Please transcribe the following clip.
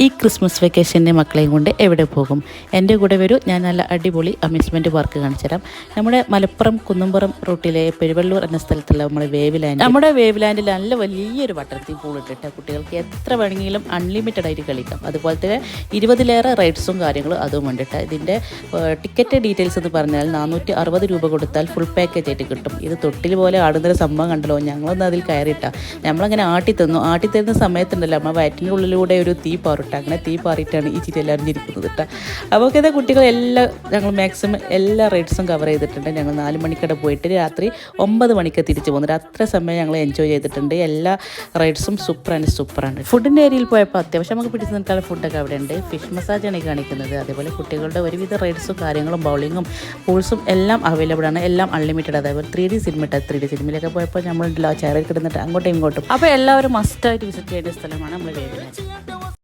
ഈ ക്രിസ്മസ് വെക്കേഷൻ്റെ മക്കളെയും കൊണ്ട് എവിടെ പോകും? എൻ്റെ കൂടെ വരൂ, ഞാൻ നല്ല അടിപൊളി അമ്യൂസ്മെൻറ്റ് പാർക്ക് കാണിച്ചു തരാം. നമ്മുടെ മലപ്പുറം കുന്നുംപുറം റൂട്ടിലെ പെരുവള്ളൂർ എന്ന സ്ഥലത്തുള്ള നമ്മുടെ വേവ് ലാൻഡിൽ നല്ല വലിയൊരു വാട്ടർ തീം പൂൾ ഇട്ടിട്ട് കുട്ടികൾക്ക് എത്ര വേണമെങ്കിലും അൺലിമിറ്റഡ് ആയിട്ട് കളിക്കാം. അതുപോലെ തന്നെ 20ലേറെ റൈഡ്സും കാര്യങ്ങളും അതും കണ്ടിട്ട് ഇതിൻ്റെ ടിക്കറ്റ് ഡീറ്റെയിൽസ് എന്ന് പറഞ്ഞാൽ 460 രൂപ കൊടുത്താൽ ഫുൾ പാക്കേജ് ആയിട്ട് കിട്ടും. ഇത് തൊട്ടിൽ പോലെ ആടുന്നൊരു സംഭവം കണ്ടല്ലോ, ഞങ്ങളൊന്നും അതിൽ കയറിയിട്ടാണ്. നമ്മളങ്ങനെ ആട്ടിത്തരുന്ന സമയത്തുണ്ടല്ലോ നമ്മൾ വയറ്റിൻ്റെ ഉള്ളിലൂടെ ഒരു തീ പാറും. അങ്ങനെ തീ പാറിയിട്ടാണ് ഈ ചിരി എല്ലാവരും ചിരിക്കുന്നത് കേട്ടോ. അപ്പോൾ ഇതേ കുട്ടികൾ ഞങ്ങൾ മാക്സിമം എല്ലാ റൈഡ്സും കവർ ചെയ്തിട്ടുണ്ട്. ഞങ്ങൾ 4 മണിക്കടെ പോയിട്ട് രാത്രി 9 മണിക്ക് തിരിച്ചു പോകുന്നുണ്ട്. അത്ര സമയം ഞങ്ങൾ എൻജോയ് ചെയ്തിട്ടുണ്ട്. എല്ലാ റൈഡ്സും സൂപ്പറാണ്. ഫുഡിൻ്റെ ഏരിയയിൽ പോയപ്പോൾ അത്യാവശ്യം നമുക്ക് പിടിച്ചു നിൽക്കാനുള്ള ഫുഡൊക്കെ അവിടെ ഉണ്ട്. ഫിഷ് മസാജാണ് ഈ കാണിക്കുന്നത്. അതേപോലെ കുട്ടികളുടെ ഒരുവിധ റൈഡ്സും കാര്യങ്ങളും ബൗളിങ്ങും പൂൾസും എല്ലാം അവൈലബിൾ ആണ്. എല്ലാം അൺലിമിറ്റഡ്. അതേപോലെ 3D സിനിമയിലൊക്കെ പോയപ്പോൾ നമ്മൾ ചെയറിൽ കിടന്നിട്ട് അങ്ങോട്ടും ഇങ്ങോട്ടും. അപ്പോൾ എല്ലാവരും മസ്റ്റായിട്ട് വിസിറ്റ് ചെയ്യേണ്ട സ്ഥലമാണ് നമ്മൾ വേവ് ലാൻഡ്.